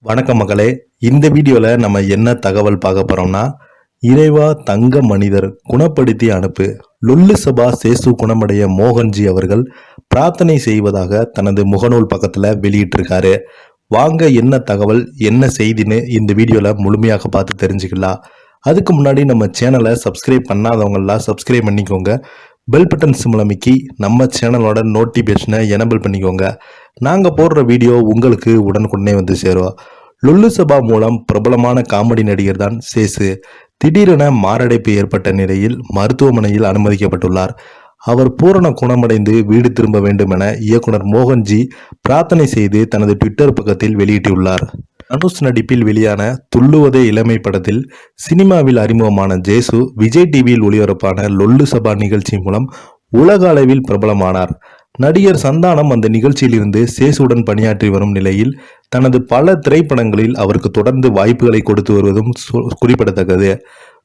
வணக்கம் மக்களே. இந்த வீடியோல நம்ம என்ன தகவல் பார்க்க போறோம்னா, இறைவா தங்க மனிதர் குணப்படுத்தி அனுப்பு. லொல்லு சபா சேசு குணமடைய மோகன்ஜி அவர்கள் பிரார்த்தனை செய்வதாக தனது முகநூல் பக்கத்துல வெளியிட்டிருக்காரு. வாங்க என்ன தகவல் என்ன செய்தின்னு இந்த வீடியோல முழுமையாக பார்த்து தெரிஞ்சுக்கலாம். அதுக்கு முன்னாடி நம்ம சேனலை சப்ஸ்கிரைப் பண்ணாதவங்களாம் சப்ஸ்கிரைப் பண்ணிக்கோங்க. பெல் பட்டன் சிம்பலை அமைக்கி நம்ம சேனலோட நோட்டிபிகேஷனை எனபிள் பண்ணிக்கோங்க. நாங்கள் போடுற வீடியோ உங்களுக்கு உடனுக்குடனே வந்து சேரும். லுல்லு சபா மூலம் பிரபலமான காமெடி நடிகர் தான் சேசு. திடீரென மாரடைப்பு ஏற்பட்ட நிலையில் மருத்துவமனையில் அனுமதிக்கப்பட்டுள்ளார். அவர் பூரண குணமடைந்து வீடு திரும்ப வேண்டும் என இயக்குனர் மோகன்ஜி பிரார்த்தனை செய்து தனது ட்விட்டர் பக்கத்தில் வெளியிட்டுள்ளார். தனுஷ் நடிப்பில் வெளியான துள்ளுவதே இளமை படத்தில் சினிமாவில் அறிமுகமான ஜேசு விஜய் டிவியில் ஒளிபரப்பான லொல்லு சபா நிகழ்ச்சி மூலம் உலக அளவில் பிரபலமானார். நடிகர் சந்தானம் அந்த நிகழ்ச்சியில் இருந்து சேசுடன் பணியாற்றி வரும் நிலையில் தனது பல திரைப்படங்களில் அவருக்கு தொடர்ந்து வாய்ப்புகளை கொடுத்து வருவதும் குறிப்பிடத்தக்கது.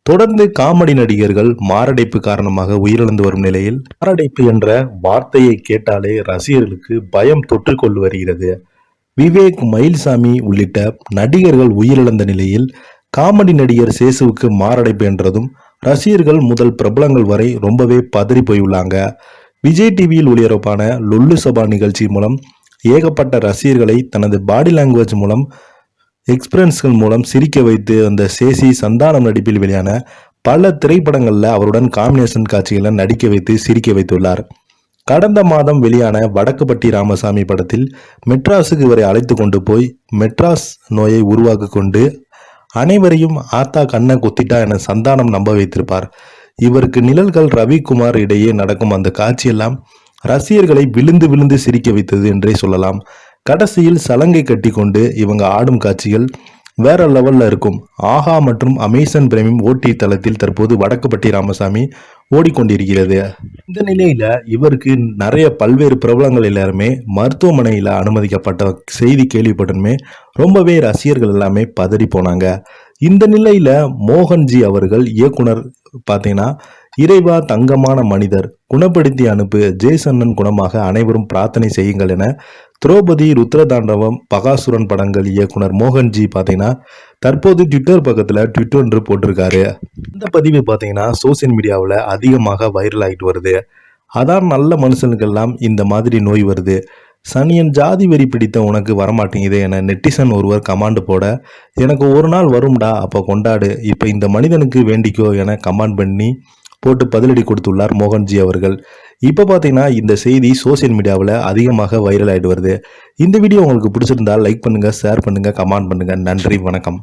தொடர்ந்து காமெடி நடிகர்கள் மாரடைப்பு காரணமாக உயிரிழந்து வரும் நிலையில் மாரடைப்பு என்ற வார்த்தையை கேட்டாலே ரசிகர்களுக்கு பயம் தொற்றிக்கொண்டு வருகிறது. விவேக், மயில்சாமி உள்ளிட்ட நடிகர்கள் உயிரிழந்த நிலையில் காமெடி நடிகர் சேசுவுக்கு மாரடைப்பு என்றதும் ரசிகர்கள் முதல் பிரபலங்கள் வரை ரொம்பவே பதறி போயுள்ளாங்க. விஜய் டிவியில் ஒளிபரப்பான லொல்லு சபா நிகழ்ச்சி மூலம் ஏகப்பட்ட ரசிகர்களை தனது பாடி லாங்குவேஜ் மூலம் எக்ஸ்பிரன்ஸ்கள் மூலம் சிரிக்க வைத்து அந்த சேசி சந்தானம் நடிப்பில் வெளியான பல திரைப்படங்களில் அவருடன் காம்பினேஷன் காட்சிகளை நடிக்க வைத்து சிரிக்க வைத்துள்ளார். கடந்த மாதம் வெளியான வடக்குப்பட்டி ராமசாமி படத்தில் மெட்ராஸுக்கு இவரை அழைத்து கொண்டு போய் மெட்ராஸ் நோயை உருவாக்கி கொண்டு அனைவரையும் ஆத்தா கண்ணை குத்திட்டா என சந்தானம் நம்ப வைத்திருப்பார். இவருக்கு நிழல்கள் ரவிக்குமார் இடையே நடக்கும் அந்த காட்சியெல்லாம் ரசிகர்களை விழுந்து விழுந்து சிரிக்க வைத்தது என்றே சொல்லலாம். கடைசியில் சலங்கை கட்டி கொண்டு இவங்க ஆடும் காட்சிகள் வேற லெவல்ல இருக்கும். ஆஹா மற்றும் அமேசான் பிரைமின் ஓடி தளத்தில் தற்போது வடக்குப்பட்டி ராமசாமி ஓடிக்கொண்டிருக்கிறது. இந்த நிலையில இவருக்கு நிறைய பல்வேறு பிரபலங்கள் எல்லாருமே மருத்துவமனையில அனுமதிக்கப்பட்ட செய்தி கேள்விப்பட்டனுமே ரொம்பவே ரசிகர்கள் எல்லாமே பதறி போனாங்க. இந்த நிலையில மோகன்ஜி அவர்கள் இயக்குனர் பார்த்தீங்கன்னா, இறைவா தங்கமான மனிதர் குணப்படுத்தி அனுப்பு, ஜேசன்னன் குணமாக அனைவரும் பிரார்த்தனை செய்யுங்கள் என திரௌபதி, ருத்ரதாண்டவம், பகாசுரன் படங்கள் இயக்குனர் மோகன்ஜி பார்த்தீங்கன்னா தற்போது ட்விட்டர் பக்கத்தில் ட்விட்டர் என்று போட்டிருக்காரு. இந்த பதிவு பார்த்தீங்கன்னா சோசியல் மீடியாவில் அதிகமாக வைரல் ஆகிட்டு வருது. அதான் நல்ல மனுஷனுக்கெல்லாம் இந்த மாதிரி நோய் வருது. சனியன் ஜாதி வெறி பிடித்த உனக்கு வரமாட்டேங்குது என நெட்டிசன் ஒருவர் கமாண்ட் போட, எனக்கு ஒரு நாள் வரும்டா அப்போ கொண்டாடு, இப்போ இந்த மனிதனுக்கு வேண்டிக்கோ என கமாண்ட் பண்ணி போட்டு பதிலடி கொடுத்துள்ளார் மோகன்ஜி அவர்கள். இப்போ பார்த்தீங்கன்னா இந்த செய்தி சோசியல் மீடியாவில் அதிகமாக வைரல் ஆகிட்டு வருது. இந்த வீடியோ உங்களுக்கு பிடிச்சிருந்தா லைக் பண்ணுங்கள், ஷேர் பண்ணுங்கள், கமெண்ட் பண்ணுங்கள். நன்றி, வணக்கம்.